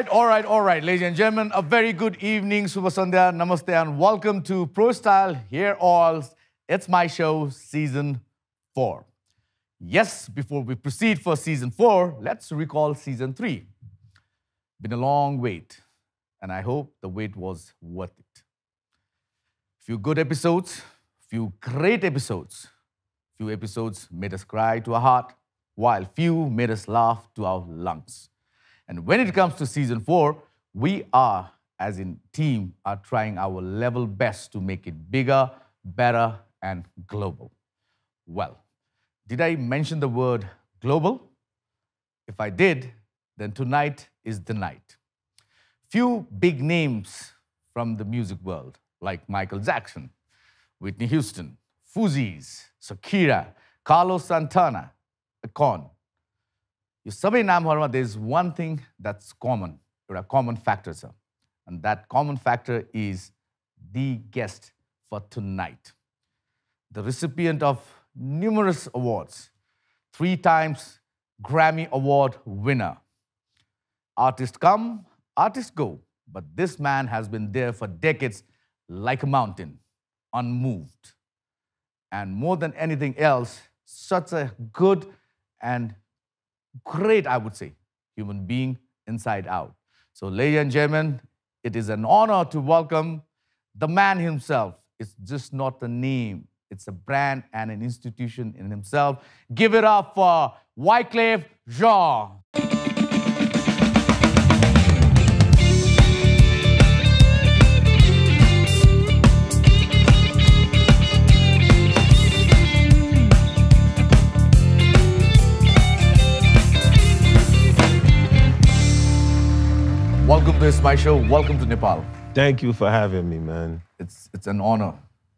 all right, ladies and gentlemen, a very good evening, Subha Sandhya, Namaste, and welcome to Pro Style Here Alls. It's My Show, Season 4. Yes, before we proceed for Season 4, let's recall Season 3. Been a long wait, and I hope the wait was worth it. Few good episodes, few great episodes. Few episodes made us cry to our heart, while few made us laugh to our lungs. And when it comes to Season 4, we are, as in team, are trying our level best to make it bigger, better, and global. Well, did I mention the word global? If I did, then tonight is the night. Few big names from the music world, like Michael Jackson, Whitney Houston, Fugees, Shakira, Carlos Santana, Akon. यो सबै नामहरुमा there is one thing that's common, एउटा common factor छ. And that common factor is the guest for tonight. The recipient of numerous awards, 3 times Grammy Award winner. Artists come, artists go, but this man has been there for decades like a mountain, unmoved. And more than anything else, such a good and great, I would say, human being inside out. So, ladies and gentlemen, it is an honor to welcome the man himself. It's just not a name. It's a brand and an institution in himself. Give it up for Wyclef Jean. Welcome to It's My Show. Welcome to Nepal. Thank you for having me, man. It's an honor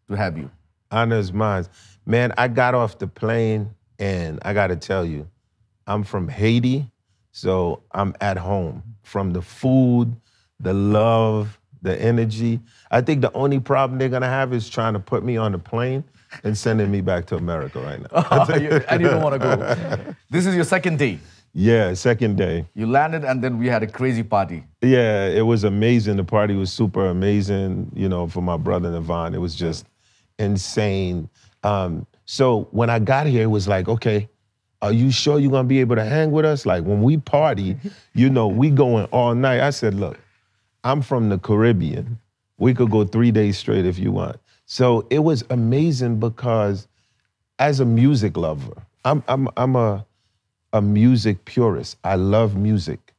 to have you. Honor is mine. Man, I got off the plane and I got to tell you, I'm from Haiti, so I'm at home. From the food, the love, the energy. I think the only problem they're going to have is trying to put me on the plane and sending me back to America right now. And you don't want to go. This is your second day. Yeah, second day. You landed and then we had a crazy party. Yeah, it was amazing. The party was super amazing, you know, for my brother Navon. It was just insane. So when I got here, it was like, okay, are you sure you're going to be able to hang with us? Like when we party, you know, we going all night. I said, look, I'm from the Caribbean. We could go 3 days straight if you want. So it was amazing because as a music lover, I'm a music purist. I love music.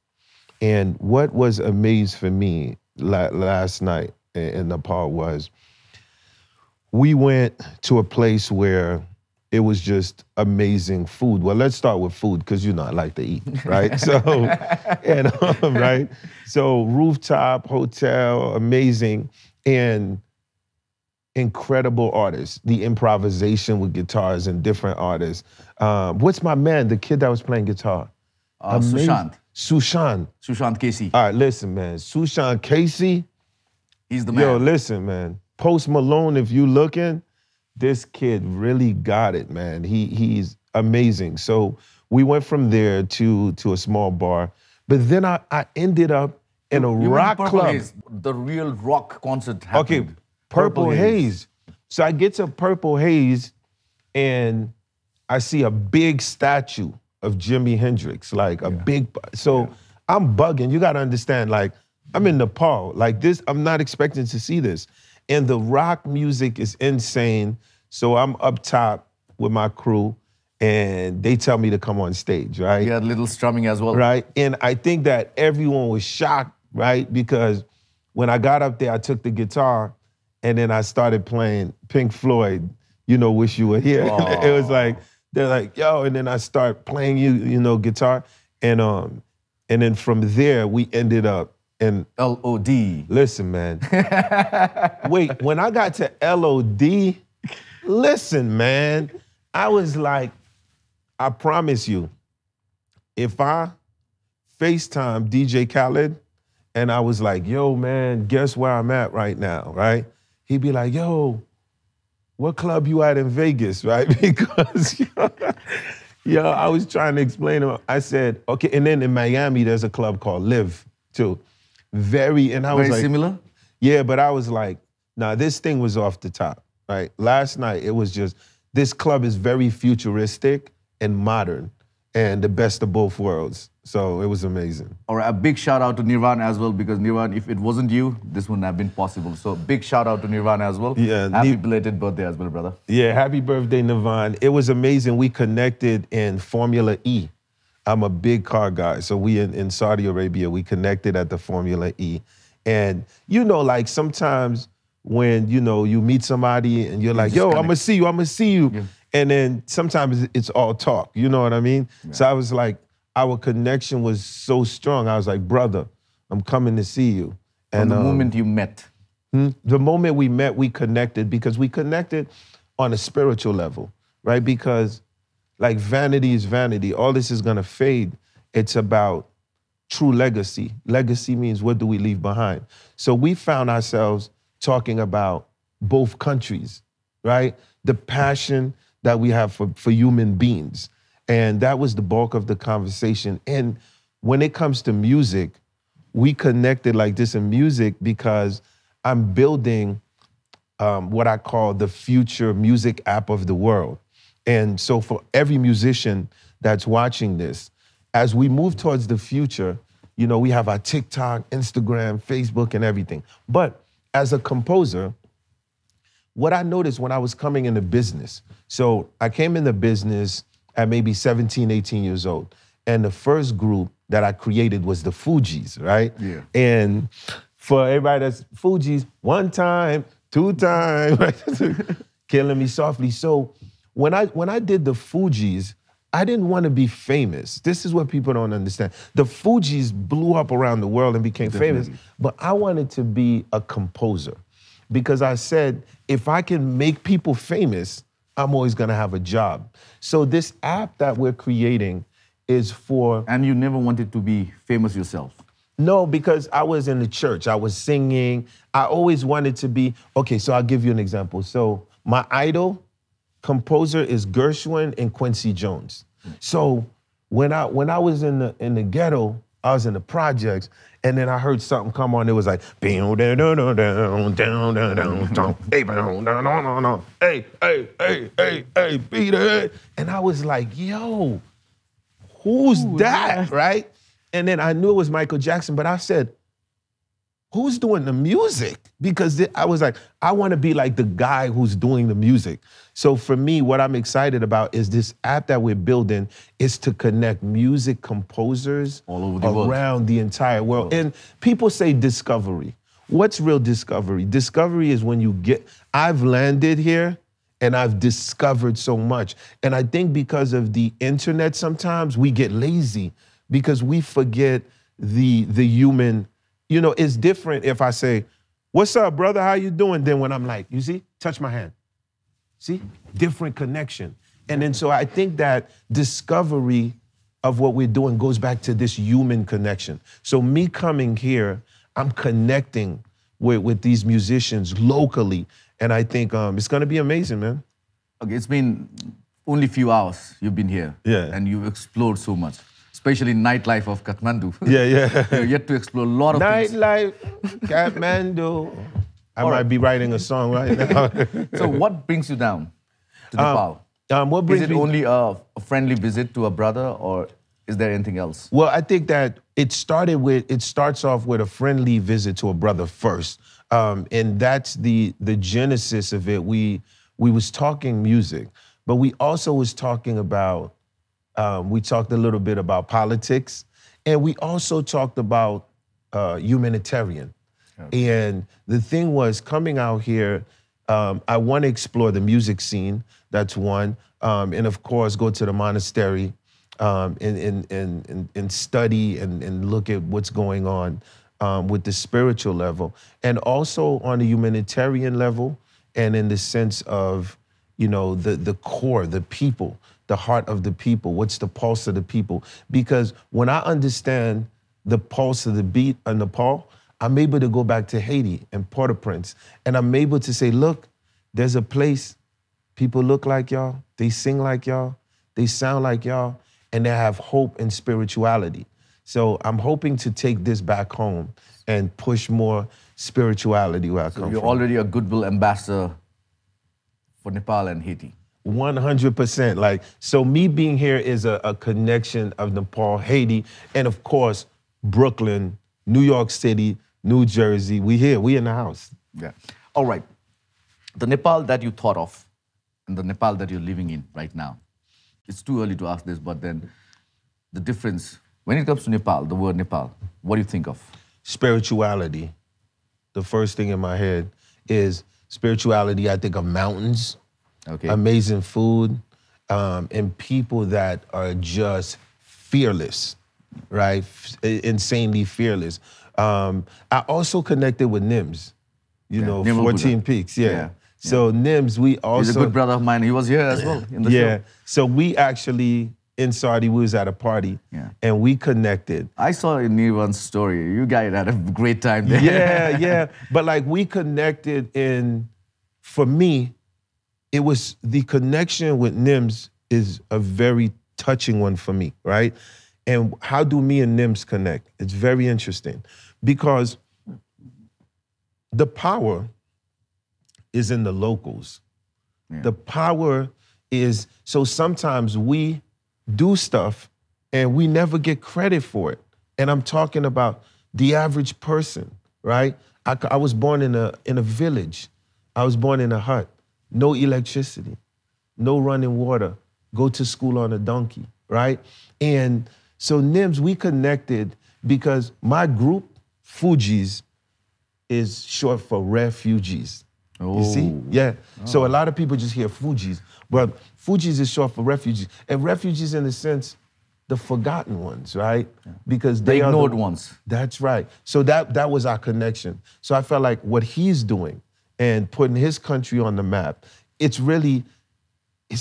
And what was amazing for me last night in Nepal was we went to a place where it was just amazing food. Well, let's start with food because, you know, I like to eat, right? So, and, right? So rooftop, hotel, amazing, and incredible artists. The improvisation with guitars and different artists. What's my man, the kid that was playing guitar? Sushant. Sushant Casey. All right, listen, man. Sushant Casey. He's the man. Yo, listen, man. Post Malone, if you looking, this kid really got it, man. He's amazing. So we went from there to a small bar. But then I ended up in a rock club. Haze, the real rock concert happened. Okay, Purple Haze. So I get to Purple Haze and I see a big statue of Jimi Hendrix, like a big, so I'm bugging. You gotta understand, like, I'm in Nepal. Like this, I'm not expecting to see this. And the rock music is insane. So I'm up top with my crew and they tell me to come on stage, right? You had a little strumming as well. Right, and I think that everyone was shocked, right? Because when I got up there, I took the guitar and then I started playing Pink Floyd, you know, Wish You Were Here. It was like, they're like, yo, and then I start playing you know, guitar. And then from there, we ended up in LOD. Listen, man. Wait, when I got to LOD, listen, man, I was like, I promise you, if I FaceTime DJ Khaled and I was like, yo, man, guess where I'm at right now, right? He'd be like, yo, what club you at in Vegas, right? Because, I was trying to explain to him. I said, okay, and then in Miami, there's a club called Live. too. And I was Very like, similar? yeah, but I was like, nah, this thing was off the top, right? Last night, it was just, this club is very futuristic and modern and the best of both worlds. So it was amazing. All right, a big shout out to Nirvan as well, because Nirvan, if it wasn't you, this wouldn't have been possible. So big shout out to Nirvan as well. Yeah, happy belated birthday as well, brother. Yeah, happy birthday, Nirvan. It was amazing. We connected in Formula E. I'm a big car guy. So we in Saudi Arabia, we connected at the Formula E. And you know, like sometimes when, you know, you meet somebody and you're like, yo, I'm gonna see you. Yeah. And then sometimes it's all talk, you know what I mean? Yeah. So I was like, our connection was so strong. I was like, brother, I'm coming to see you. And the moment you met? The moment we met, we connected, because we connected on a spiritual level, right? Because like vanity is vanity. All this is gonna fade. It's about true legacy. Legacy means what do we leave behind? So we found ourselves talking about both countries, right? The passion that we have for human beings. And that was the bulk of the conversation. And when it comes to music, we connected like this in music because I'm building what I call the future music app of the world. And so for every musician that's watching this, as we move towards the future, you know, we have our TikTok, Instagram, Facebook, and everything. But as a composer, what I noticed when I was coming into business, so I came into business at maybe 17, 18 years old. And the first group that I created was the Fugees, right? Yeah. And for everybody that's Fugees, one time, two times, right? Killing Me Softly. So when I did the Fugees, I didn't want to be famous. This is what people don't understand. The Fugees blew up around the world and became famous, but I wanted to be a composer because I said, if I can make people famous, I'm always gonna have a job. So this app that we're creating is for... And you never wanted to be famous yourself? No, because I was in the church, I was singing. I always wanted to be, okay, so I'll give you an example. So my idol composer is Gershwin and Quincy Jones. So when I was in the ghetto, I was in the projects, and then I heard something come on. It was like, hey, Peter. And I was like, yo, who's that, right? And then I knew it was Michael Jackson, but I said, who's doing the music? Because I was like, I want to be like the guy who's doing the music. So for me, what I'm excited about is this app that we're building is to connect music composers all over the world, around the entire world. And people say discovery. What's real discovery? Discovery is when you I've landed here and I've discovered so much. And I think because of the internet, sometimes we get lazy because we forget the human. You know, it's different if I say, what's up, brother, how you doing? Then when I'm like, you see, touch my hand. See, different connection. And then so I think that discovery of what we're doing goes back to this human connection. So me coming here, I'm connecting with these musicians locally. And I think it's gonna be amazing, man. Okay, it's been only a few hours you've been here. Yeah. And you've explored so much. Especially nightlife of Kathmandu. Yeah. You're yet to explore a lot of things. Nightlife, Kathmandu. I might be writing a song right now. So what brings you down to Nepal? What brings Is it only a friendly visit to a brother, or is there anything else? Well, I think that it starts off with a friendly visit to a brother first. And that's the genesis of it. We was talking music, but we also was talking about, we talked a little bit about politics, and we also talked about humanitarian. Okay. And the thing was, coming out here, I want to explore the music scene, that's one, and of course go to the monastery and study and look at what's going on with the spiritual level, and also on the humanitarian level, and in the sense of, you know, the core, the people, the heart of the people, what's the pulse of the people. Because when I understand the pulse of the beat of Nepal, I'm able to go back to Haiti and Port-au-Prince, and I'm able to say, look, there's a place, people look like y'all, they sing like y'all, they sound like y'all, and they have hope and spirituality. So I'm hoping to take this back home and push more spirituality where I come You're from. already a goodwill ambassador for Nepal and Haiti. 100%. Like, so me being here is a connection of Nepal, Haiti, and of course, Brooklyn, New York City, New Jersey. We here, we in the house. Yeah. All right. The Nepal that you thought of and the Nepal that you're living in right now, it's too early to ask this, but then the difference, when it comes to Nepal, the word Nepal, what do you think of? Spirituality. The first thing in my head is spirituality. I think of mountains, amazing food, and people that are just fearless, right? Insanely fearless. I also connected with NIMS, you know, 14 Peaks, So NIMS, we also— He's a good brother of mine. He was here as well in the show. So we actually, in Saudi, we was at a party and we connected. I saw in E01's story, you guys had a great time there. Yeah. But like we connected for me, it was the connection with NIMS is a very touching one for me, right? And how do me and NIMS connect? It's very interesting because the power is in the locals. The power is, so sometimes we do stuff and we never get credit for it. And I'm talking about the average person, right? I was born in a village. I was born in a hut, no electricity, no running water, go to school on a donkey, right? And so NIMS, we connected because my group, Fugees, is short for refugees. You see? Yeah. So a lot of people just hear Fugees, but Fugees is short for refugees. And refugees in the sense, the forgotten ones, right? Because they the are ignored ones. That's right. So that was our connection. So I felt like what he's doing and putting his country on the map, it's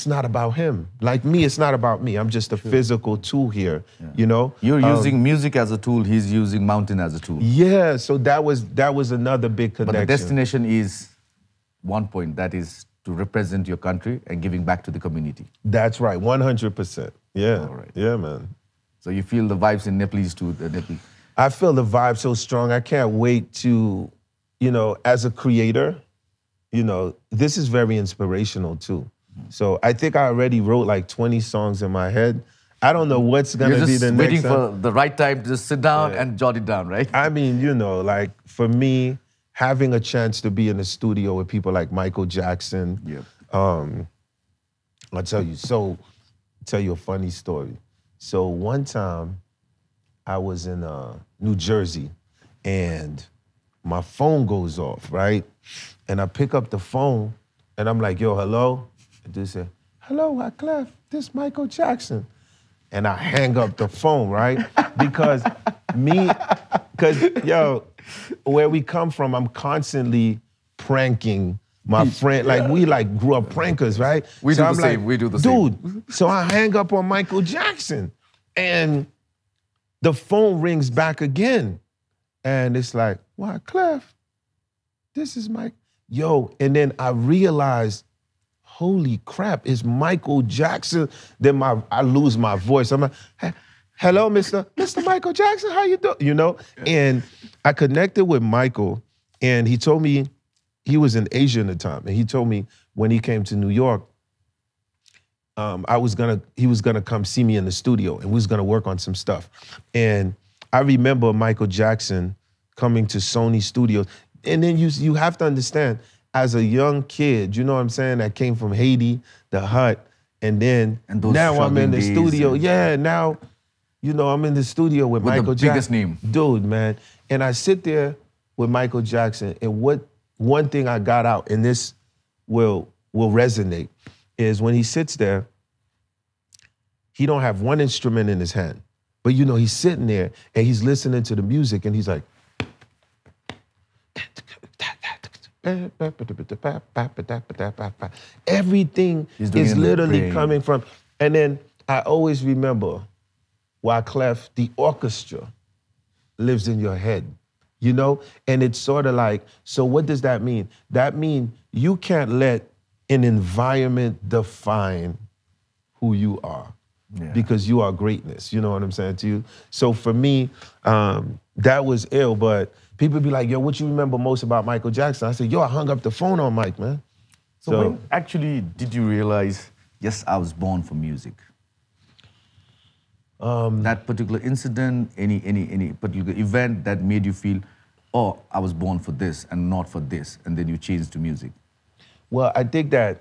not about him. Like me, it's not about me. I'm just a physical tool here, you know? You're using music as a tool, he's using mountain as a tool. Yeah, so that was another big connection. But the destination is one point, that is to represent your country and giving back to the community. That's right, 100%. Yeah, all right. Yeah, man. So you feel the vibes in Nepalese too? I feel the vibe so strong. I can't wait to, you know, as a creator, you know, this is very inspirational too. So I think I already wrote like 20 songs in my head. I don't know what's gonna be the next. You're just waiting for the right time to just sit down and jot it down, right? I mean, you know, like for me, having a chance to be in the studio with people like Michael Jackson. I'll tell you a funny story. So one time I was in New Jersey and my phone goes off, right? And I pick up the phone and I'm like, yo, hello? And they say, hello, Wyclef, this Michael Jackson. And I hang up the phone, right? Because yo, where we come from, I'm constantly pranking my friend. Like we grew up prankers, right? We do the same, we do the same. Dude, so I hang up on Michael Jackson and the phone rings back again. And it's like, Wyclef, this is Mike. Yo, and then I realized, holy crap, it's Michael Jackson. Then I lose my voice. I'm like, hello, Mr. Michael Jackson, how you doing? You know? And I connected with Michael and he told me, he was in Asia at the time, and he told me when he came to New York, he was gonna come see me in the studio and we was gonna work on some stuff. And I remember Michael Jackson coming to Sony Studios. And then you have to understand, as a young kid, you know what I'm saying, that came from Haiti, the hut, and then now I'm in the studio. Yeah, now, you know, I'm in the studio with Michael Jackson. The biggest name. Dude, man. And I sit there with Michael Jackson, and one thing I got out, and this will resonate, is when he sits there, he don't have one instrument in his hand. But you know, he's sitting there and he's listening to the music and he's like, everything is literally coming from, and then I always remember Wyclef, the orchestra lives in your head, you know? And it's sort of like, so what does that mean? That means you can't let an environment define who you are. because you are greatness. You know what I'm saying to you? So for me, that was ill, but people be like, yo, what you remember most about Michael Jackson? I said, yo, I hung up the phone on Mike, man. So when actually did you realize, yes, I was born for music? That particular incident, any particular event that made you feel, oh, I was born for this and not for this, and then you changed to music? Well, I think that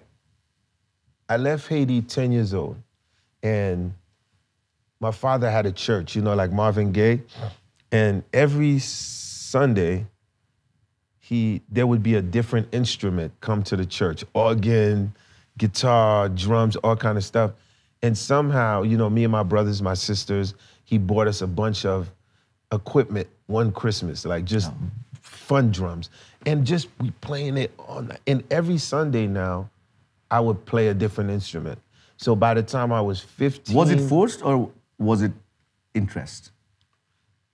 I left Haiti 10 years old, and my father had a church, you know, like Marvin Gaye, and every Sunday, there would be a different instrument come to the church, organ, guitar, drums, all kind of stuff. And somehow, you know, me and my brothers, my sisters, he bought us a bunch of equipment one Christmas, like just fun drums. And just we playing it all night. And every Sunday now, I would play a different instrument. So by the time I was 15... Was it forced or was it interest?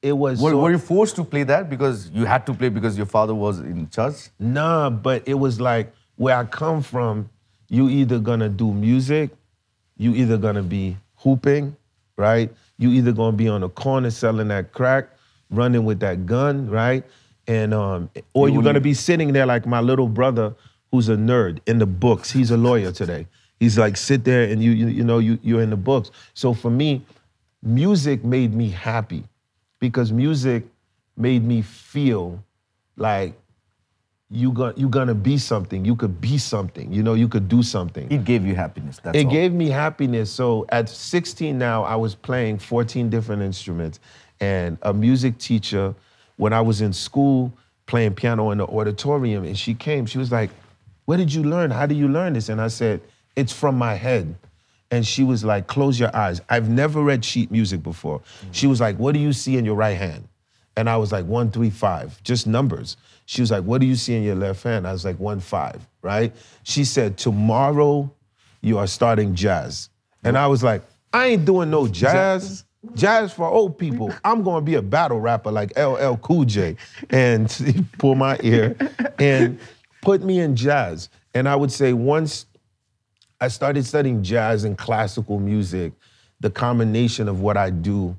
It was... Were you forced to play that because you had to play because your father was in church? Nah, but it was like, where I come from, you either gonna do music, you either gonna be hooping, right? You either gonna be on the corner selling that crack, running with that gun, right? And or you're gonna be sitting there like my little brother, who's a nerd in the books. He's a lawyer today. He's like, sit there and you're in the books. So for me, music made me happy because music made me feel like you're gonna be something. You could be something. You know, you could do something. It gave you happiness, that's all. It gave me happiness. So at 16 now, I was playing 14 different instruments. And a music teacher, when I was in school, playing piano in the auditorium, and she came, she was like, where did you learn? How did you learn this? And I said, it's from my head. And she was like, close your eyes. I've never read sheet music before. She was like, what do you see in your right hand? And I was like, 1, 3, 5, just numbers. She was like, what do you see in your left hand? I was like, 1, 5, right? She said, tomorrow you are starting jazz. And I was like, I ain't doing no jazz. Jazz for old people. I'm gonna be a battle rapper like LL Cool J. And she pulled my ear and put me in jazz. And I would say once I started studying jazz and classical music, the combination of what I do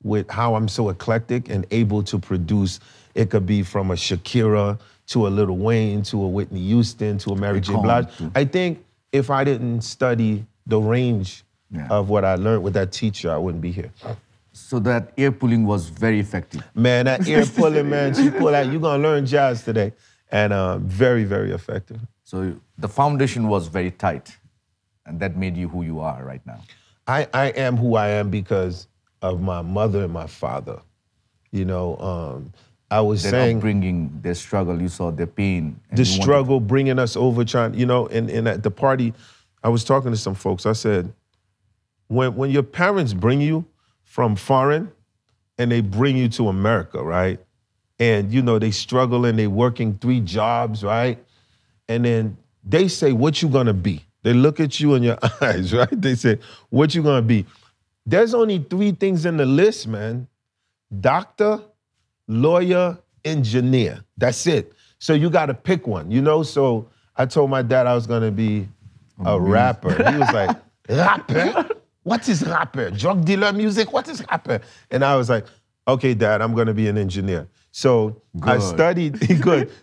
with how I'm so eclectic and able to produce, it could be from a Shakira to a Lil Wayne to a Whitney Houston to a Mary J. Blige. I think if I didn't study the range of what I learned with that teacher, I wouldn't be here. So that ear pulling was very effective. Man, that ear pulling, man, she pulled out, you're gonna learn jazz today. And very, very effective. So the foundation was very tight, and that made you who you are right now. I am who I am because of my mother and my father. You know, I was saying... upbringing, their struggle, you saw their pain. The struggle bringing us over, trying, you know, and at the party, I was talking to some folks, I said, when your parents bring you from foreign and they bring you to America, right? And, you know, they struggle and they working 3 jobs, right? And then they say, what you gonna be? They look at you in your eyes, right? They say, what you gonna be? There's only 3 things in the list, man. Doctor, lawyer, engineer. That's it. So you gotta pick one, you know? So I told my dad I was gonna be a rapper. He was like, rapper? What is rapper? Drug dealer music? What is rapper? And I was like, okay, Dad, I'm gonna be an engineer. So I studied,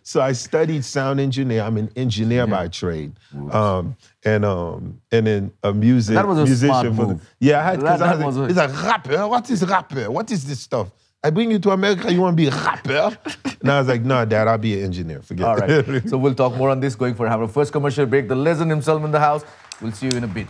So I studied sound engineer. I'm an engineer by trade. And then a musician. That was a smart move. Yeah, I had, because I was like, it's like, rapper? What is rapper? What is this stuff? I bring you to America, you want to be a rapper? And I was like, no, Dad, I'll be an engineer. Forget All it. right, so we'll talk more on this going for our first commercial break. The legend himself in the house. We'll see you in a bit.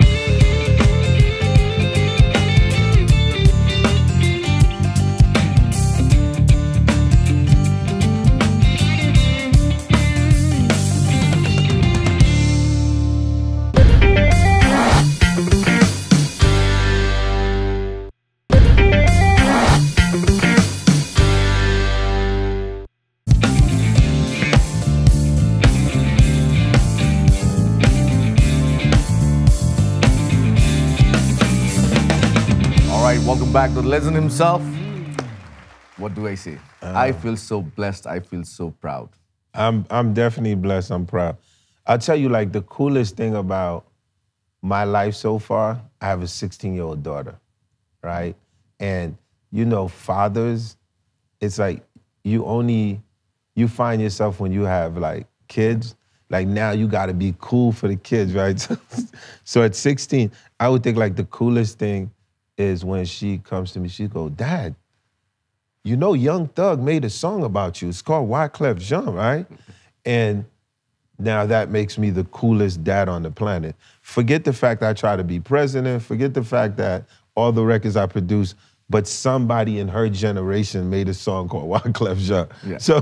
Welcome back to the legend himself. What do I say? I feel so blessed. I feel so proud. I'm definitely blessed. I'm proud. I'll tell you, like, the coolest thing about my life so far, I have a 16-year-old daughter, right? And you know, fathers, it's like you find yourself when you have like kids, like now you gotta be cool for the kids, right? So at 16, I would think like the coolest thing is when she comes to me, she go, Dad, you know Young Thug made a song about you. It's called Wyclef Jean, right? And now that makes me the coolest dad on the planet. Forget the fact I try to be president, forget the fact that all the records I produce, but somebody in her generation made a song called Wyclef Jean. Yeah. So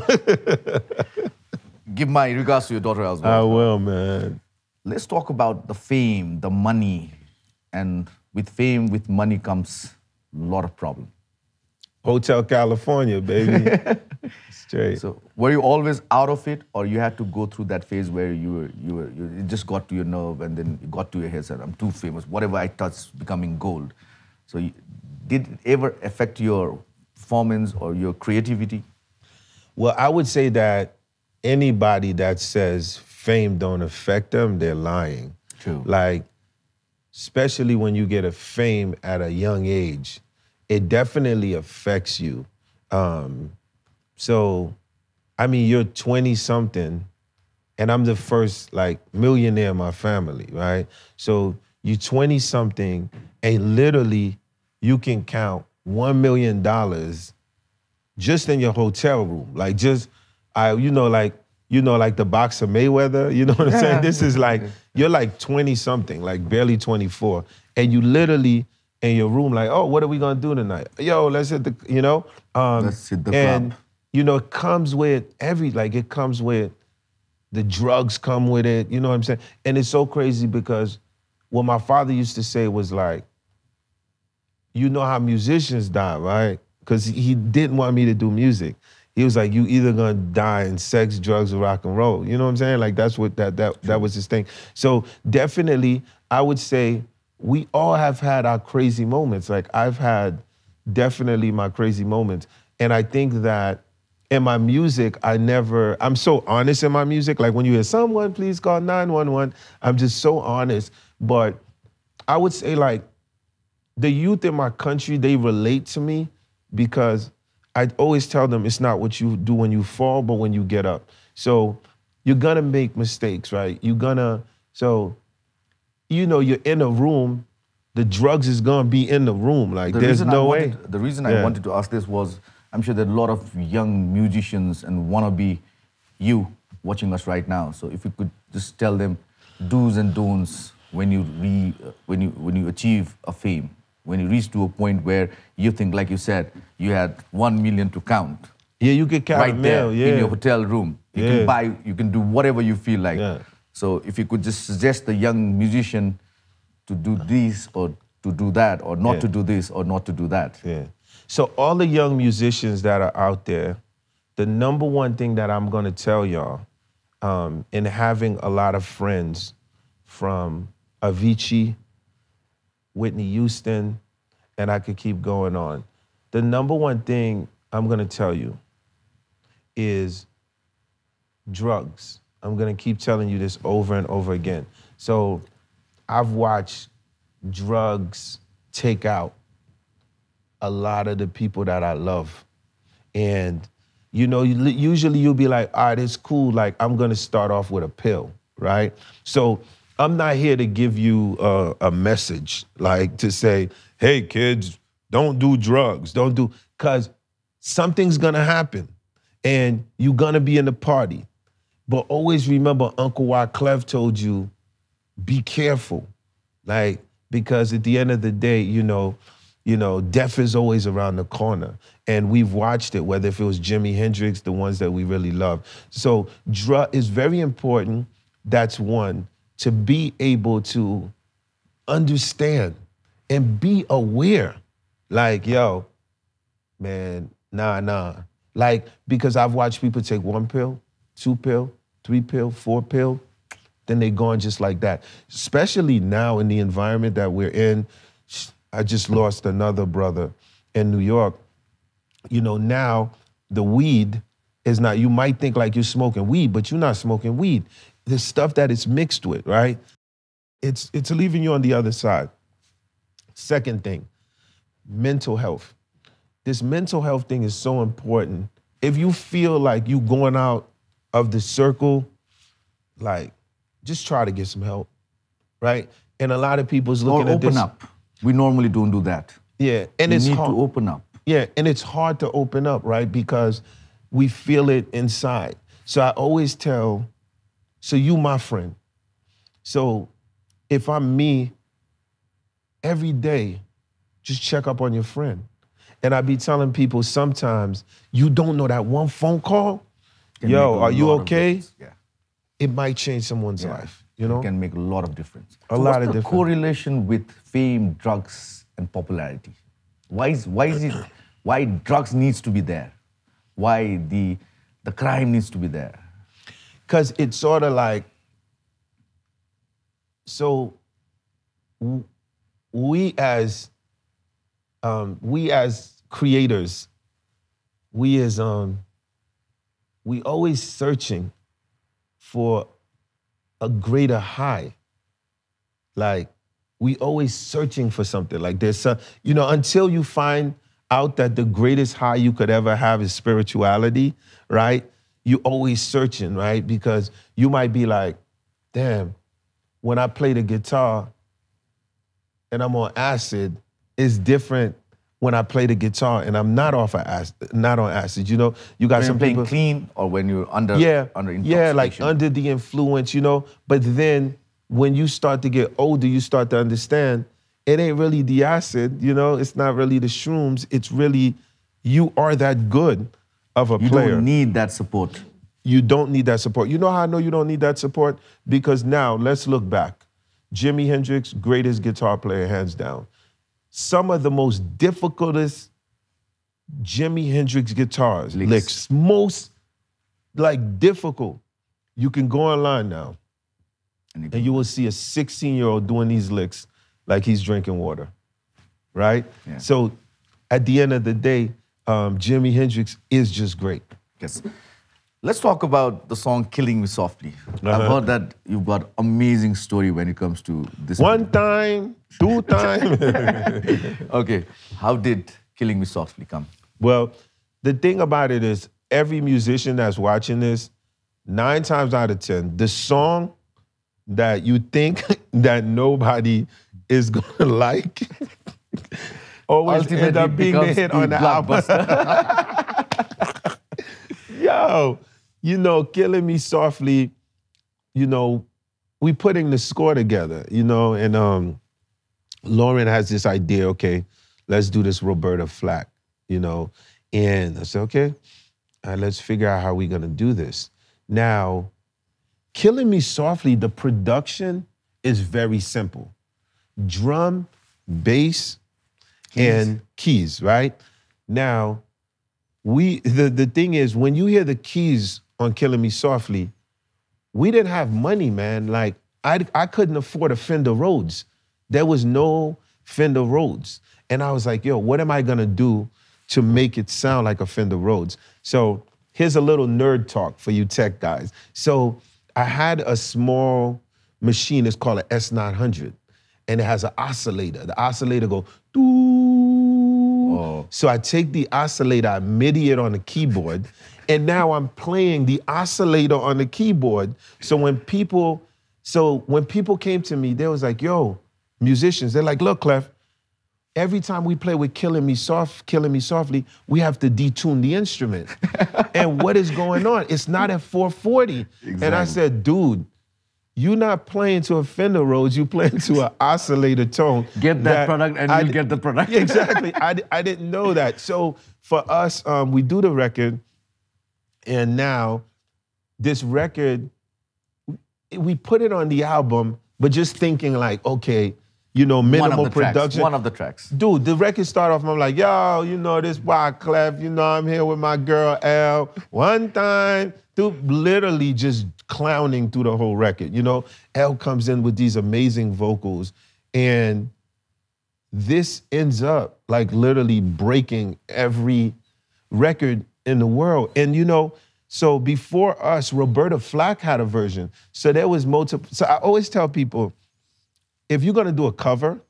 Give my regards to your daughter as well. I will, man. Let's talk about the fame, the money, and with fame, with money comes a lot of problems. Hotel California, baby. Straight. So were you always out of it, or you had to go through that phase where it just got to your nerve and then it got to your head, said, I'm too famous, whatever I touch is becoming gold. So did it ever affect your performance or your creativity? Well, I would say that anybody that says fame don't affect them, they're lying. True. Like, especially when you get a fame at a young age, it definitely affects you. So, I mean, you're 20-something, and I'm the first, like, millionaire in my family, right? So you're 20-something, and literally you can count $1 million just in your hotel room. Like, just, like the boxer Mayweather, you know what I'm saying? This is like, you're like 20-something, like barely 24, and you literally in your room like, oh, what are we gonna do tonight? Yo, let's hit the, Let's hit the club. It comes with it comes with, the drugs come with it, you know what I'm saying? And it's so crazy because what my father used to say was like, you know how musicians die, right? Because he didn't want me to do music. He was like, you either gonna die in sex, drugs, or rock and roll. You know what I'm saying? Like that's what that was his thing. So definitely, I would say we all have had our crazy moments. Like I've had definitely my crazy moments. And I think that in my music, I'm so honest in my music. Like when you hear someone, please call 911, I'm just so honest. But I would say like the youth in my country, they relate to me because I always tell them it's not what you do when you fall, but when you get up. So you're gonna make mistakes, right? You're in a room, the drugs is gonna be in the room. Like there's no way. The reason I wanted to ask this was, I'm sure there are a lot of young musicians and wannabe you watching us right now. So if you could just tell them do's and don'ts when you achieve a fame, when you reach to a point where you think, like you said, you had 1 million to count. Yeah, you could count right there yeah. in your hotel room. You can buy, you can do whatever you feel like. Yeah. So if you could just suggest the young musician to do this or to do that, or not to do this or not to do that. Yeah. So all the young musicians that are out there, the number one thing that I'm gonna tell y'all, in having a lot of friends from Avicii, Whitney Houston, and I could keep going on. The number one thing I'm gonna tell you is drugs. I'm gonna keep telling you this over and over again. So I've watched drugs take out a lot of the people that I love. And usually you'll be like, all right, it's cool, like I'm gonna start off with a pill, right? So I'm not here to give you a message, like to say, hey kids, don't do drugs, because something's gonna happen and you're gonna be in the party. But always remember Uncle Wyclef told you, be careful. Like, because at the end of the day, death is always around the corner. And we've watched it, whether if it was Jimi Hendrix, the ones that we really love. So is very important, that's one, to be able to understand and be aware. Like, yo, man, nah. Like, because I've watched people take 1 pill, 2 pill, 3 pill, 4 pill, then they gone just like that. Especially now in the environment that we're in. I just lost another brother in New York. Now the weed is not, you might think like you're smoking weed, but you're not smoking weed. The stuff that it's mixed with, right? it's leaving you on the other side. Second thing, mental health. This mental health thing is so important. If you feel like you going out of the circle, like, just try to get some help, right? And a lot of people's looking at this. Or open up. We normally don't do that. Yeah, and You it's need hard. to open up. Yeah, and it's hard to open up, right? Because we feel it inside. So I always tell, so you my friend. So if I'm me, every day, just check up on your friend. And I be telling people sometimes, you don't know that one phone call, yo, are you okay? Yeah. It might change someone's life, you know? It can make a lot of difference. A lot of what's the difference. correlation with fame, drugs, and popularity? Why drugs needs to be there? Why the crime needs to be there? Because it's sort of like, so we as creators, we always searching for a greater high. Like, we always searching for something. Like there's until you find out that the greatest high you could ever have is spirituality, right? You always searching, right? Because you might be like, damn, when I play the guitar and I'm on acid, it's different when I play the guitar and I'm not on acid. You know, you got When some you're playing people clean or when you're under intoxication. Yeah, like under the influence, you know. But then when you start to get older, you start to understand it ain't really the acid, you know. It's not really the shrooms. It's really you are that good of a player. You don't need that support. You don't need that support. You know how I know you don't need that support? Because now, let's look back. Jimi Hendrix, greatest guitar player, hands down. Some of the most difficultest Jimi Hendrix guitars, licks, most like difficult. You can go online now and you will see a 16-year-old doing these licks like he's drinking water, right? Yeah. So at the end of the day, Jimi Hendrix is just great. Yes. Let's talk about the song Killing Me Softly. I've heard that you've got amazing story when it comes to this. One time, two times. Okay, how did Killing Me Softly come? Well, the thing about it is every musician that's watching this, 9 times out of 10, the song that you think that nobody is gonna like always end up being the hit on the album. Yo, you know, Killing Me Softly, you know, we putting the score together, you know, and Lauren has this idea, okay, let's do this Roberta Flack, you know, and I said, okay, let's figure out how we're gonna do this. Now, Killing Me Softly, the production is very simple. Drum, bass, and keys, right? Now, the thing is, when you hear the keys on Killing Me Softly, we didn't have money, man. Like, I couldn't afford a Fender Rhodes. There was no Fender Rhodes. And I was like, yo, what am I gonna do to make it sound like a Fender Rhodes? So here's a little nerd talk for you tech guys. So I had a small machine, it's called an S900, and it has an oscillator. The oscillator go, doo. Oh. So I take the oscillator, I MIDI it on the keyboard, and now I'm playing the oscillator on the keyboard. So when people came to me, they was like, yo, musicians, they're like, look, Clef, every time we play with Killing Me Softly, we have to detune the instrument. And what is going on? It's not at 440. Exactly. And I said, dude, you're not playing to a Fender Rhodes, you're playing to an oscillator tone. Get that product and you'll get the product. Exactly, I didn't know that. So for us, we do the record, and now this record, we put it on the album, but just thinking like, okay, you know, minimal production. One of the tracks. Dude, the record start off, I'm like, yo, you know, this Wyclef, you know, I'm here with my girl, L. One time, dude, literally just clowning through the whole record, you know? L comes in with these amazing vocals, and this ends up like literally breaking every record in the world. And you know, so before us, Roberta Flack had a version. So there was multiple, so I always tell people, if you're gonna do a cover,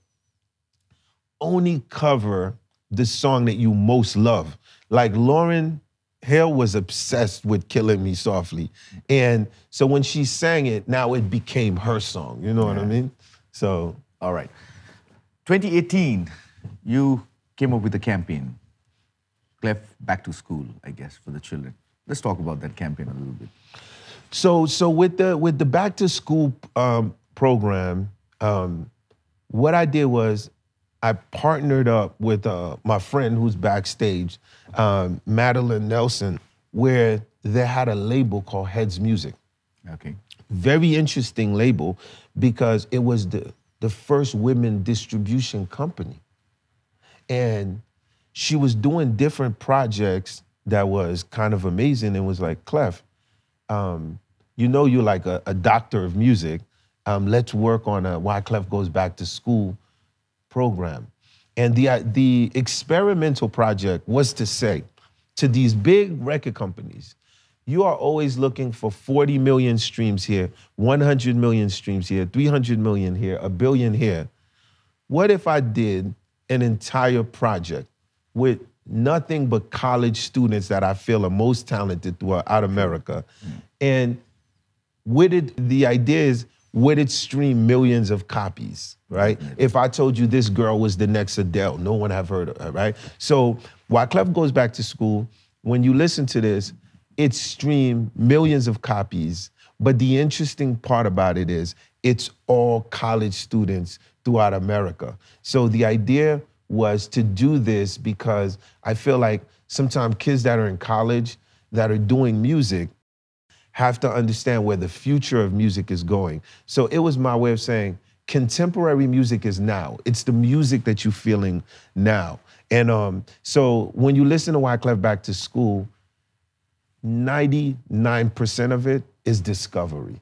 only cover the song that you most love. Like Lauryn Hill was obsessed with Killing Me Softly. And so when she sang it, now it became her song. You know what I mean? So. All right. 2018, you came up with a campaign. Wyclef Back to School, I guess, for the children. Let's talk about that campaign a little bit. So with the Back to School program, what I did was I partnered up with my friend who's backstage, Madeline Nelson, where they had a label called Heads Music. Okay. Very interesting label because it was the first women distribution company. And she was doing different projects that was kind of amazing and was like, Clef, you know you're like a doctor of music. Let's work on a Wyclef Goes Back to School program. And the experimental project was to say to these big record companies, you are always looking for 40 million streams here, 100 million streams here, 300 million here, 1 billion here. What if I did an entire project with nothing but college students that I feel are most talented throughout America? And the idea is, would it stream millions of copies, right? If I told you this girl was the next Adele, no one have heard of her, right? So Wyclef Goes Back to School, when you listen to this, it streamed millions of copies, but the interesting part about it is it's all college students throughout America. So the idea was to do this because I feel like sometimes kids that are in college that are doing music have to understand where the future of music is going. So it was my way of saying, contemporary music is now. It's the music that you're feeling now. And so when you listen to Wyclef Back to School, 99% of it is discovery.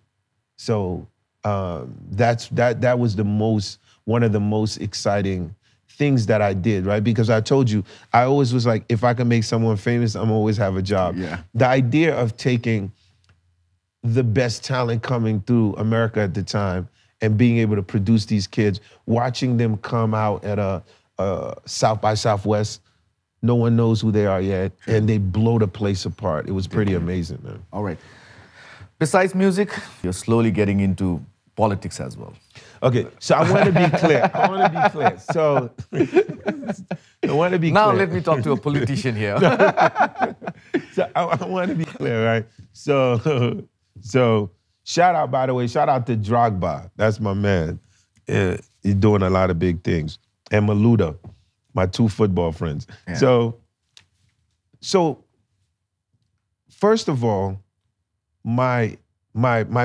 So that was one of the most exciting things that I did, right? Because I told you, I always was like, if I can make someone famous, I'm always have a job. Yeah. The idea of taking the best talent coming through America at the time and being able to produce these kids, watching them come out at a South by Southwest, no one knows who they are yet, and they blow the place apart. It was pretty amazing, man. All right. Besides music, you're slowly getting into politics as well. Okay, so I want to be clear. So I want to be now clear. let me talk to a politician here. So I want to be clear, right? So shout out, by the way, shout out to Drogba. That's my man. He's doing a lot of big things. And Maluda, my 2 football friends. Yeah. So first of all, my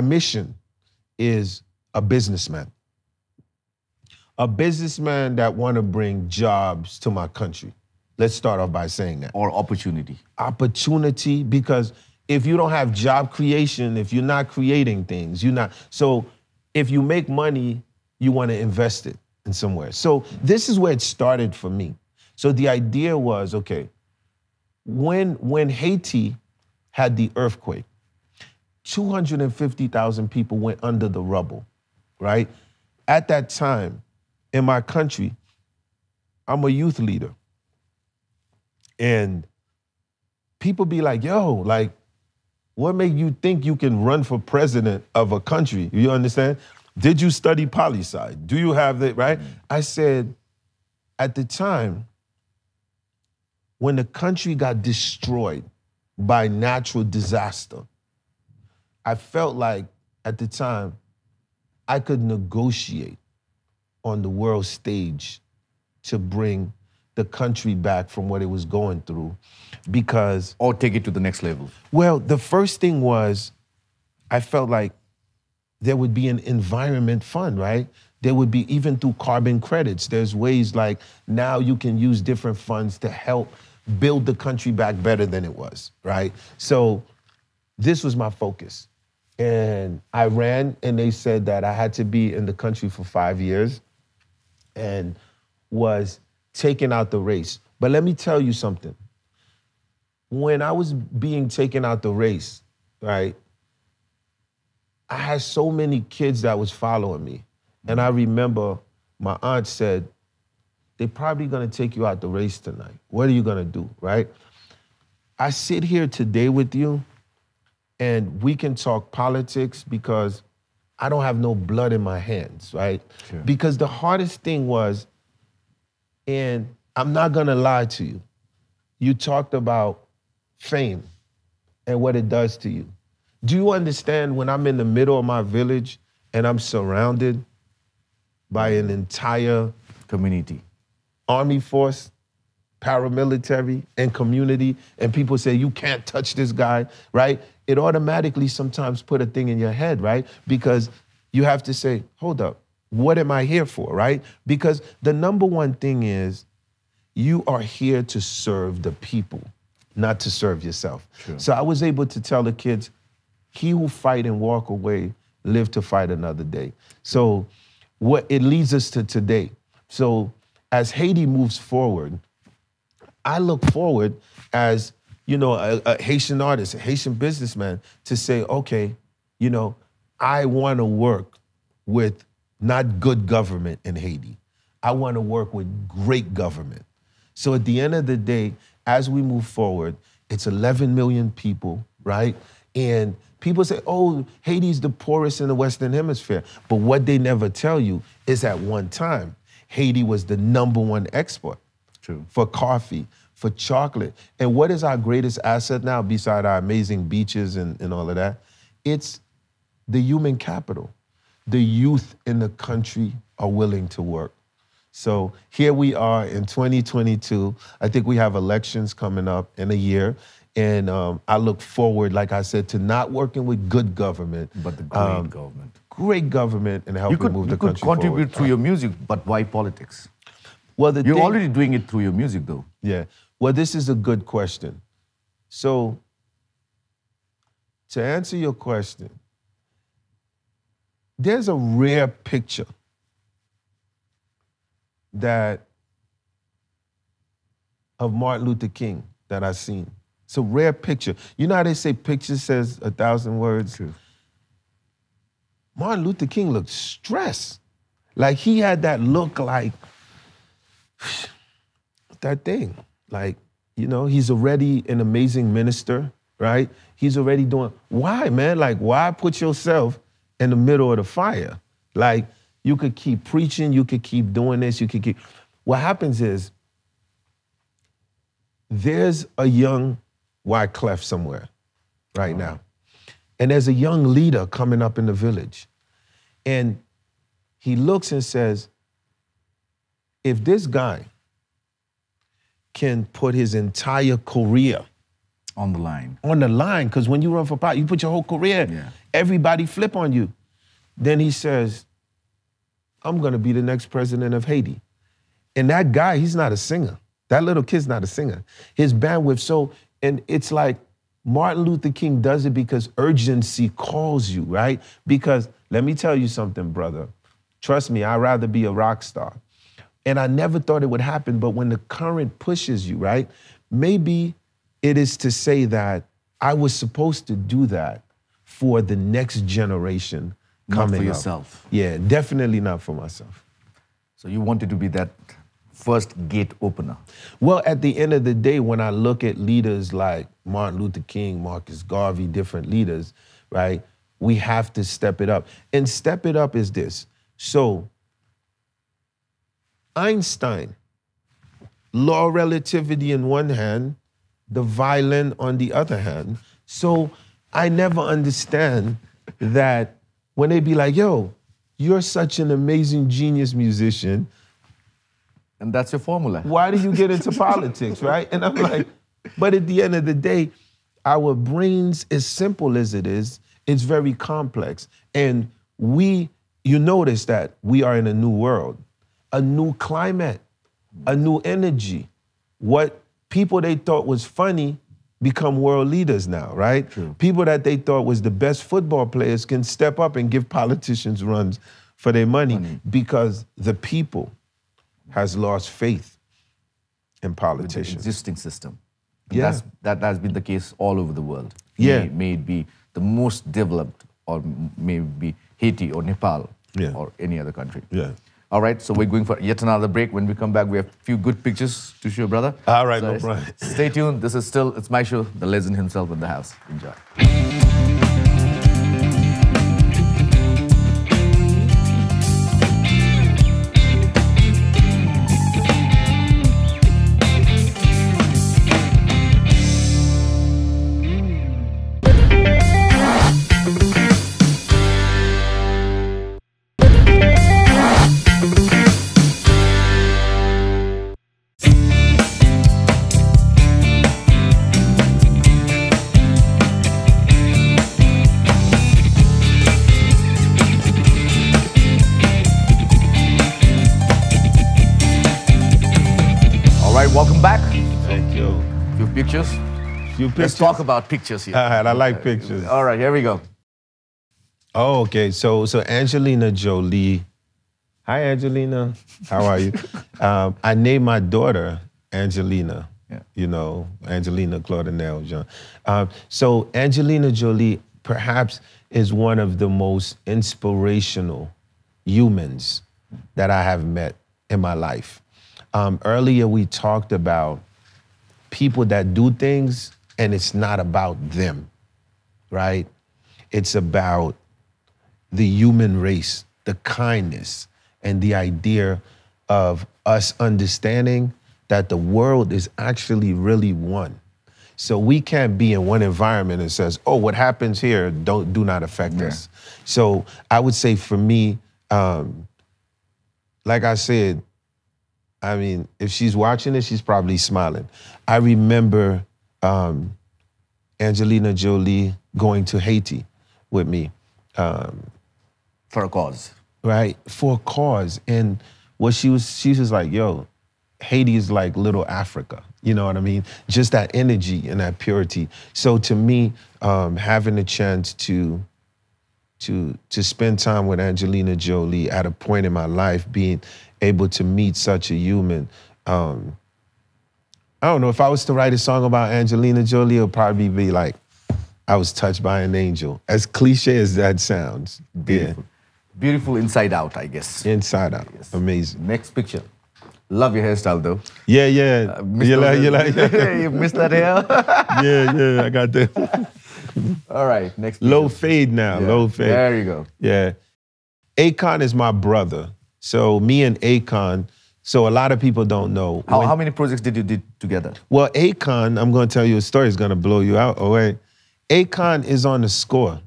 mission is a businessman. A businessman that want to bring jobs to my country. Let's start off by saying that. Or opportunity. Opportunity, because if you don't have job creation, if you're not creating things, so if you make money, you want to invest it in somewhere. So this is where it started for me. So the idea was, okay, when Haiti had the earthquake, 250,000 people went under the rubble, right? At that time, in my country, I'm a youth leader. And people be like, yo, like, what made you think you can run for president of a country? You understand? Did you study poli-sci? Do you have that, right? I said, at the time, when the country got destroyed by natural disaster, I felt like, at the time, I could negotiate on the world stage to bring the country back from what it was going through, because... Or take it to the next level. Well, the first thing was, I felt like there would be an environment fund, right? There would be, even through carbon credits, there's ways like now you can use different funds to help build the country back better than it was, right? So this was my focus. And I ran, and they said that I had to be in the country for 5 years and was taken out the race. But let me tell you something. When I was being taken out the race, right, I had so many kids that was following me. And I remember my aunt said, they're probably gonna take you out the race tonight. What are you gonna do, right? I sit here today with you and we can talk politics because I don't have no blood in my hands, right? Sure. Because the hardest thing was, and I'm not gonna lie to you, you talked about fame and what it does to you. Do you understand when I'm in the middle of my village and I'm surrounded by an entire community, army force, paramilitary, and community, and people say, you can't touch this guy, right? It automatically sometimes put a thing in your head, right? Because you have to say, hold up, what am I here for, right? Because the number one thing is, you are here to serve the people, not to serve yourself. Sure. So I was able to tell the kids, he who fight and walk away, live to fight another day. So what it leads us to today. So as Haiti moves forward, I look forward as, you know, a Haitian artist, a Haitian businessman, to say, okay, you know, I want to work with not good government in Haiti. I want to work with great government. So at the end of the day, as we move forward, it's 11 million people, right? And people say, oh, Haiti's the poorest in the Western Hemisphere. But what they never tell you is at one time, Haiti was the #1 export. True. For coffee, for chocolate. And what is our greatest asset now, beside our amazing beaches and all of that? It's the human capital. The youth in the country are willing to work. So here we are in 2022. I think we have elections coming up in a year. And I look forward, like I said, to not working with good government. But the great government. Great government and helping move the country forward. You could contribute through your music, but why politics? Well, You're already doing it through your music, though. Yeah. Well, this is a good question. So, to answer your question, there's a rare picture of Martin Luther King that I've seen. It's a rare picture. You know how they say picture says 1,000 words? True. Martin Luther King looked stressed. Like he had that look like, that thing. Like, you know, he's already an amazing minister, right? He's already doing, why, man? Like, why put yourself in the middle of the fire? Like, you could keep preaching, you could keep doing this, you could keep, what happens is, there's a young Wyclef somewhere right now. And there's a young leader coming up in the village. And he looks and says, if this guy can put his entire career on the line. On the line, because when you run for power, you put your whole career, everybody flip on you. Then he says, I'm gonna be the next president of Haiti. And that guy, he's not a singer. That little kid's not a singer. His bandwidth, so, and it's like Martin Luther King does it because urgency calls you, right? Because let me tell you something, brother. Trust me, I'd rather be a rock star. And I never thought it would happen, but when the current pushes you, right? Maybe it is to say that I was supposed to do that for the next generation coming up. Not for yourself. Yeah, definitely not for myself. So you wanted to be that first gate opener. Well, at the end of the day, when I look at leaders like Martin Luther King, Marcus Garvey, different leaders, right? We have to step it up. And step it up is this. So Einstein, law of relativity in one hand, the violin on the other hand. So I never understand that when they be like, yo, you're such an amazing genius musician. And that's your formula. Why do you get into politics, right? And I'm like, but at the end of the day, our brains, as simple as it is, it's very complex. And you notice that we are in a new world, a new climate, a new energy. What people they thought was funny become world leaders now, right? True. People that they thought was the best football players can step up and give politicians runs for their money. Because the people has lost faith in politicians. With the existing system. And that has been the case all over the world. Yeah. May it be the most developed, or maybe Haiti or Nepal. or any other country. Yeah. All right, so we're going for yet another break. When we come back, we have a few good pictures to show, brother. All right, So no problem. Stay tuned. This is still, it's my show, the legend himself in the house. Enjoy. Welcome back. Thank you. Few pictures. Few pictures. Let's talk about pictures here. All right, I like pictures. All right, here we go. Oh, okay. So Angelina Jolie. Hi, Angelina. How are you? I named my daughter Angelina. Yeah. You know, Angelina Claudinel John. So Angelina Jolie perhaps is one of the most inspirational humans that I have met in my life. Earlier we talked about people that do things and it's not about them, right? It's about the human race, the kindness, and the idea of us understanding that the world is actually really one. So we can't be in one environment and says, oh, what happens here do not affect us. So I would say for me, like I said, I mean, if she's watching it, she's probably smiling. I remember Angelina Jolie going to Haiti with me. For a cause. Right, for a cause. And what she was like, yo, Haiti is like little Africa. You know what I mean? Just that energy and that purity. So to me, having a chance to spend time with Angelina Jolie at a point in my life, being able to meet such a human. I don't know, if I was to write a song about Angelina Jolie, it would probably be like, I was touched by an angel. As cliche as that sounds. Beautiful. Yeah. Beautiful inside out, I guess. Inside out, yes. Amazing. Next picture. Love your hairstyle though. Yeah. You like you missed that hair? yeah, I got that. All right, next picture. Low fade now, low fade. There you go. Yeah. Akon is my brother. So me and Akon, so a lot of people don't know. How many projects did you do together? Well, Akon, I'm going to tell you a story. It's going to blow you out. Oh, wait. Akon is on the score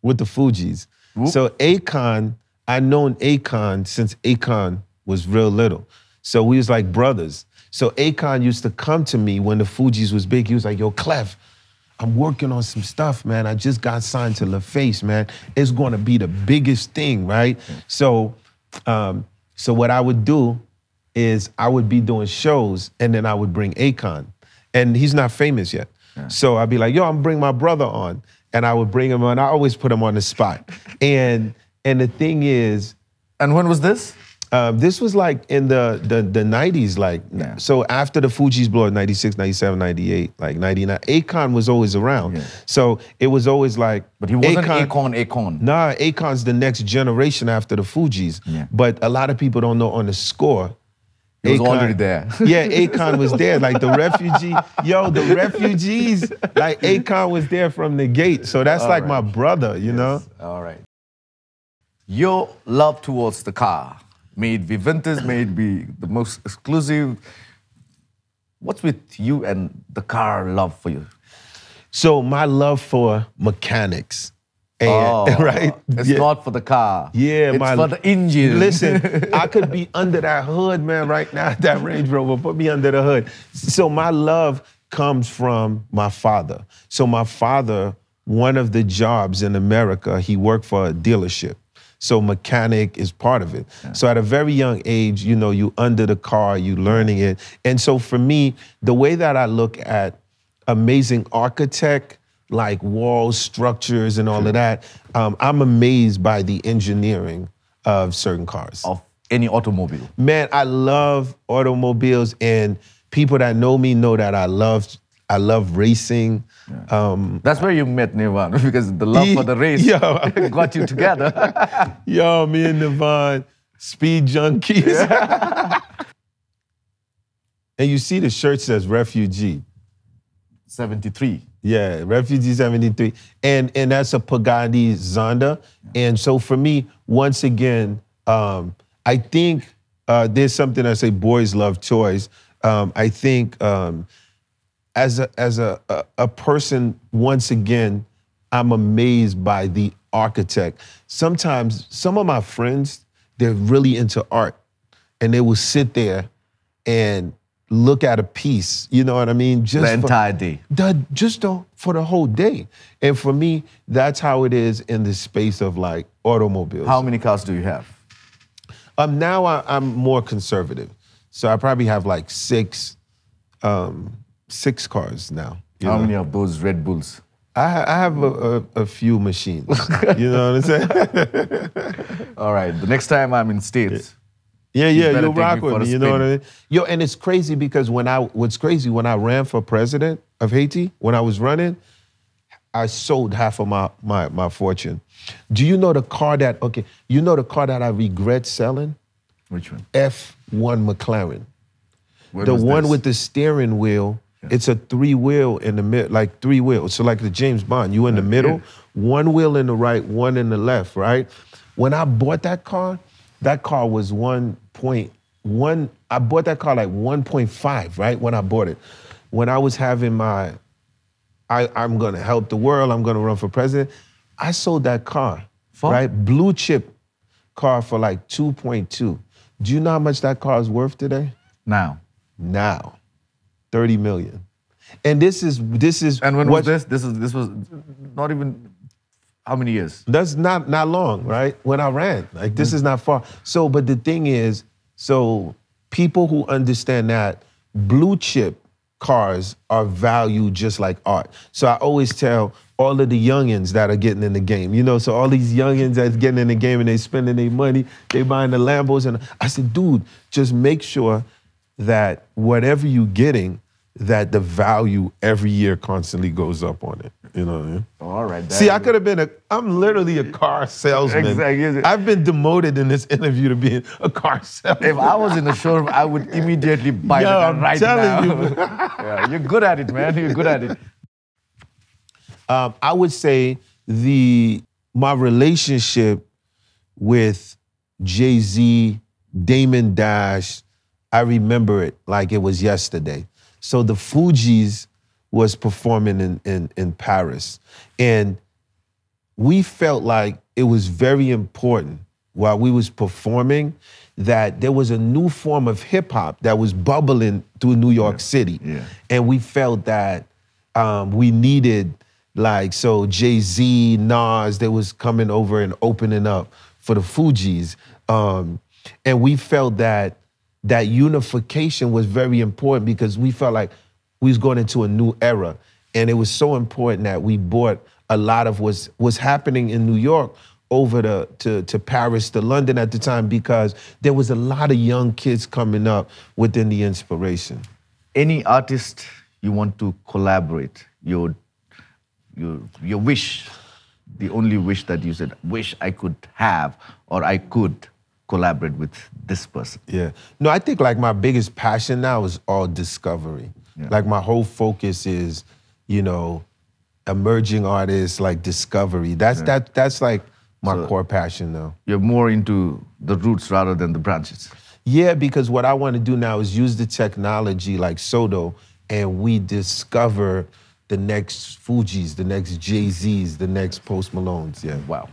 with the Fugees. Whoop. So Akon, I known Akon since Akon was real little. So we was like brothers. So Akon used to come to me when the Fugees was big. He was like, yo, Clef, I'm working on some stuff, man. I just got signed to LaFace, man. It's going to be the biggest thing, right? So what I would do is I would be doing shows and then I would bring Akon. And he's not famous yet. Yeah. So I'd be like, yo, I'm bringing my brother on. And I would bring him on. I always put him on the spot. And the thing is... And when was this? This was like in the 90s, like, so after the Fugees blew up, 96, 97, 98, like 99, Akon was always around. Yeah. So it was always like... But he wasn't Akon. Nah, Akon's the next generation after the Fugees. Yeah. But a lot of people don't know on the score. He was already there. Yeah, Akon was there. Like the refugees, like Akon was there from the gate. So that's all like my brother, you know? All right. Your love towards the car, may it be vintage, may it be the most exclusive. What's with you and the car love for you? So my love for mechanics. And, right? It's not for the car. Yeah, it's for the engine. Listen, I could be under that hood, man, right now, that Range Rover, put me under the hood. So my love comes from my father. So my father, one of the jobs in America, he worked for a dealership. So mechanic is part of it. Yeah. So at a very young age, you know, you under the car, you learning it. And so for me, the way that I look at amazing architect, like wall structures and all of that, I'm amazed by the engineering of certain cars. Of any automobile? Man, I love automobiles, and people that know me know that I love I love racing. That's where you met Nirvana, because the love for the race got you together. Yo, me and Nirvana, speed junkies. And you see the shirt says refugee. 73. Yeah, refugee 73. And that's a Pagani Zonda. And so for me, once again, I think there's something I say, boys love toys. I think as a person, once again, I'm amazed by the architect. Sometimes some of my friends, they're really into art, and they will sit there and look at a piece, you know what I mean? Just the entire day. For the whole day. And for me, that's how it is in the space of like automobiles. How many cars do you have? Now I'm more conservative. So I probably have like six cars now. How many of those Red Bulls? I have a few machines. You know what I'm saying? All right, the next time I'm in States. Yeah, you'll rock with me, you know what I mean? Yo, and it's crazy because when I ran for president of Haiti, when I was running, I sold half of my fortune. Do you know the car that I regret selling? Which one? F1 McLaren. The one with the steering wheel, it's a 3-wheel in the middle, like 3 wheels. So like the James Bond, you in the middle, 1 wheel in the right, 1 in the left, right? When I bought that car was 1.1, I bought that car like 1.5, right, when I bought it. When I was having I'm gonna help the world, I'm gonna run for president, I sold that car, right? Blue chip car for like 2.2. Do you know how much that car is worth today? Now, 30 million. And this is. And when was this? This was not even. How many years? That's not long, right? When I ran, like this is not far. So, but the thing is, so people who understand that blue chip cars are valued just like art. So I always tell all of the youngins that are getting in the game, you know, so all these youngins that's getting in the game and they spending their money, they buying the Lambos, and I said, dude, just make sure that whatever you're getting, that the value every year constantly goes up on it. You know what I mean? All right. See, I could have been I'm literally a car salesman. Exactly. I've been demoted in this interview to being a car salesman. If I was in the showroom, I would immediately buy that right now. I'm telling you. Yeah, you're good at it, man. You're good at it. I would say my relationship with Jay-Z, Damon Dash, I remember it like it was yesterday. So the Fugees was performing in Paris. And we felt like it was very important while we was performing that there was a new form of hip hop that was bubbling through New York City. Yeah. And we felt that we needed, like, so Jay-Z, Nas, they was coming over and opening up for the Fugees. And we felt that unification was very important because we felt like we was going into a new era. And it was so important that we brought a lot of what's happening in New York over to Paris, to London at the time, because there was a lot of young kids coming up within the inspiration. Any artist you want to collaborate, your wish, the only wish that you said, wish I could have or I could collaborate with this person? Yeah. No, I think like my biggest passion now is all discovery. Yeah. Like my whole focus is, you know, emerging artists, like discovery. That's like my core passion now. You're more into the roots rather than the branches. Yeah, because what I want to do now is use the technology like Sodo, and we discover the next Fugees, the next Jay-Z's, the next Post Malones. Yeah. Wow.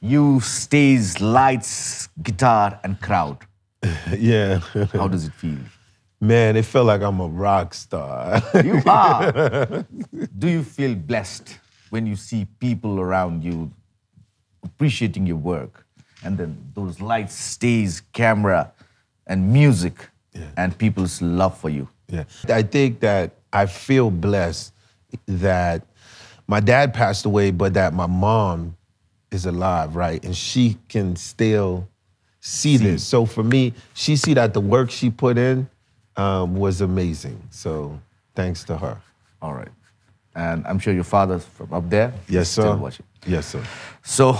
You stage, lights, guitar, and crowd. Yeah. How does it feel? Man, it felt like I'm a rock star. You are. Do you feel blessed when you see people around you appreciating your work, and then those lights, stage, camera, and music, and people's love for you? Yeah. I think that I feel blessed that my dad passed away, but that my mom is alive, right? And she can still see this. So for me, she see that the work she put in was amazing. So thanks to her. All right. And I'm sure your father's from up there. Yes, sir. Still watching. Yes, sir. So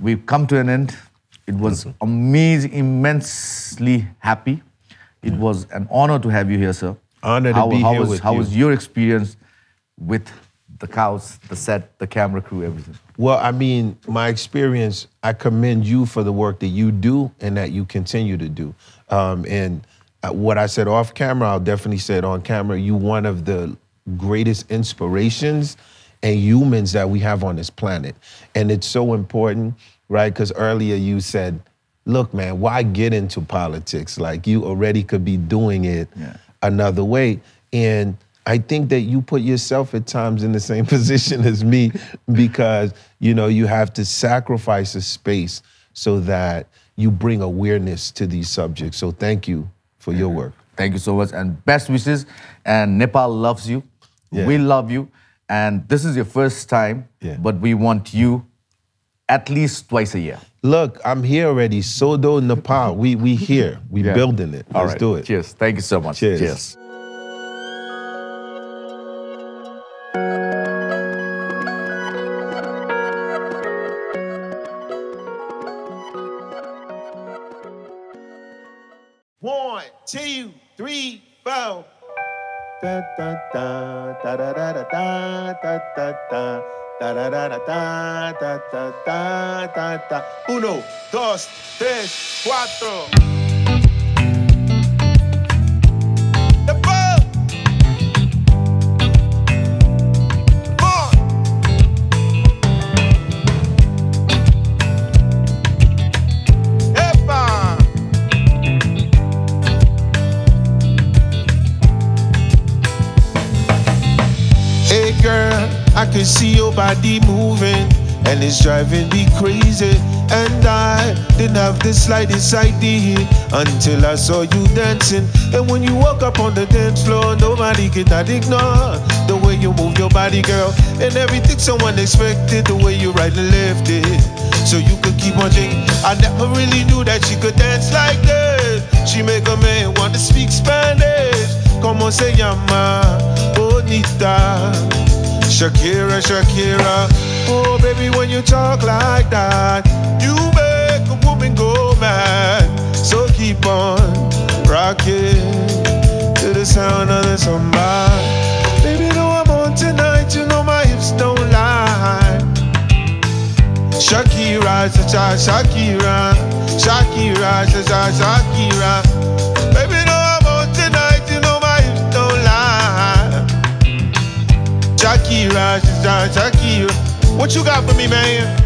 we've come to an end. It was amazing, immensely happy. It was an honor to have you here, sir. Honor to be here with you. How was your experience with the cows, the set, the camera crew, everything? Well, I mean, my experience, I commend you for the work that you do and that you continue to do. And what I said off camera, I'll definitely say it on camera. You one of the greatest inspirations and humans that we have on this planet. And it's so important, right? Because earlier you said, look, man, why get into politics? Like, you already could be doing it another way. And I think that you put yourself at times in the same position as me because, you know, you have to sacrifice a space so that you bring awareness to these subjects. So thank you for your work. Thank you so much, and best wishes. And Nepal loves you. We love you. And this is your first time, but we want you at least twice a year. Look, I'm here already. Sodo, Nepal. We here. We building it. Let's do it. Cheers. Thank you so much. Cheers. Cheers. One, two, three, four. Da da da da da da da da da da. Da da da da da da da da da da. Uno, dos, tres, cuatro. I can see your body moving, and it's driving me crazy. And I didn't have the slightest idea until I saw you dancing. And when you walk up on the dance floor, nobody cannot ignore the way you move your body, girl. And everything someone expected, the way you right and left it, so you could keep watching. I never really knew that she could dance like that. She make a man want to speak Spanish. Como se llama? Bonita. Shakira, Shakira. Oh, baby, when you talk like that, you make a woman go mad. So keep on rocking to the sound of the samba. Baby, know I'm on tonight, you know my hips don't lie. Shakira, Shakira, Shakira, Shakira. Baby, know I'm on tonight, you know my hips don't lie. Shakira, Shakira. What you got for me, man?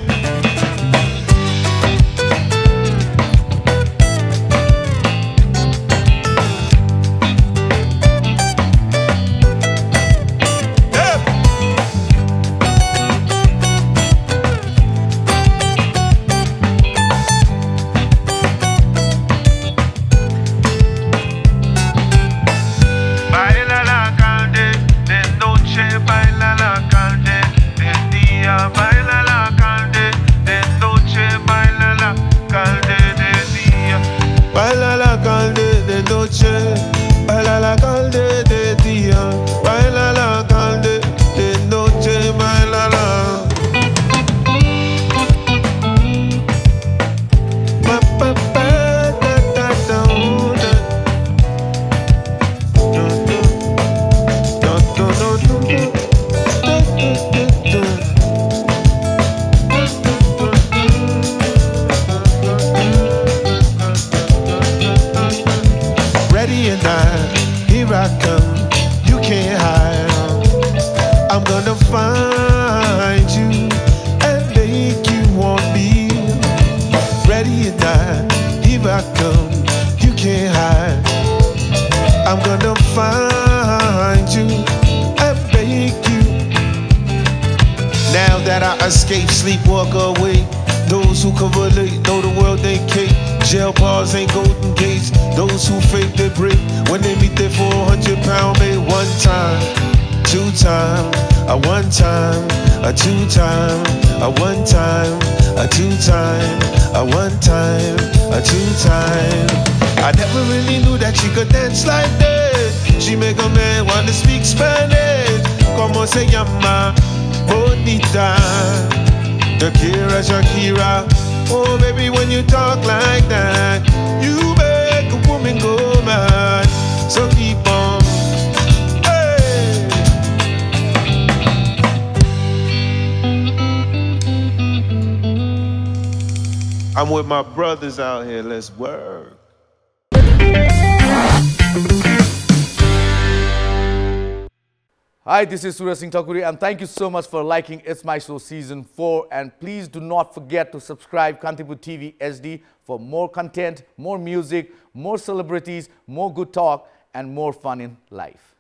Escape, sleep, walk away. Those who can relate know the world ain't cake. Jail bars ain't golden gates. Those who fake they break when they meet their 400-pound mate. One time, two time, a one time, a two time, a one time, a two time, a one time, a two time. I never really knew that she could dance like that. She make a man want to speak Spanish. Como se llama? Bonita. Shakira, Shakira. Oh, baby, when you talk like that, you make a woman go mad. So keep on. Hey. I'm with my brothers out here. Let's work. Hi, this is Suraj Singh Thakuri, and thank you so much for liking It's My Show Season 4. And please do not forget to subscribe Kantipur TV SD for more content, more music, more celebrities, more good talk, and more fun in life.